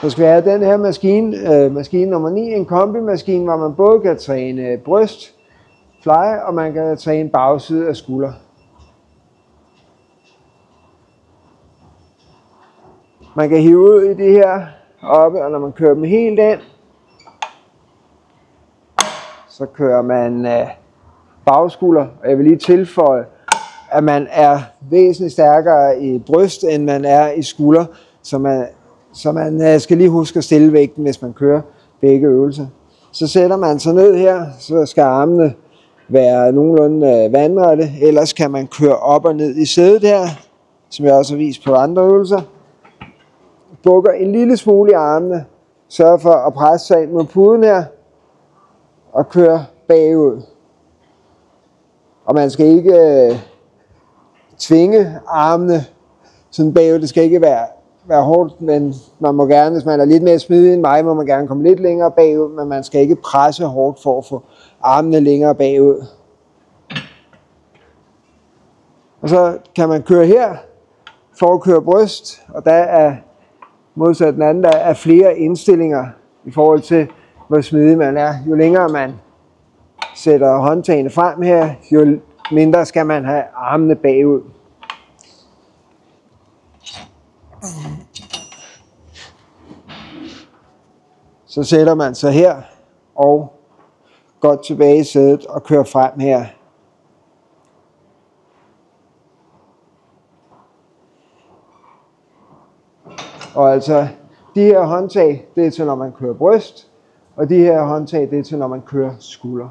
Så skal vi have den her maskine, maskine nummer 9, en kombimaskine, hvor man både kan træne bryst, fly, og man kan træne bagside af skulder. Man kan hive ud i det her oppe, og når man kører dem helt ind, så kører man bagskulder. Og jeg vil lige tilføje, at man er væsentligt stærkere i bryst, end man er i skulder, så man skal lige huske at stille vægten, hvis man kører begge øvelser. Så sætter man sig ned her, så skal armene være nogenlunde vandrette, ellers kan man køre op og ned i sædet her, som jeg også har vist på andre øvelser. Bukker en lille smule i armene, sørger for at presse sig ind mod puden her, og køre bagud. Og man skal ikke tvinge armene sådan bagud, det skal ikke være hårdt, men man må gerne, hvis man er lidt mere smidig end mig, må man gerne komme lidt længere bagud, men man skal ikke presse hårdt for at få armene længere bagud. Og så kan man køre her for at køre bryst, og der er modsat den anden, der er flere indstillinger i forhold til, hvor smidig man er. Jo længere man sætter håndtagene frem her, jo mindre skal man have armene bagud. Så sætter man sig her og går tilbage i sædet og kører frem her. Og altså, de her håndtag, det er til når man kører bryst, og de her håndtag, det er til når man kører skulder.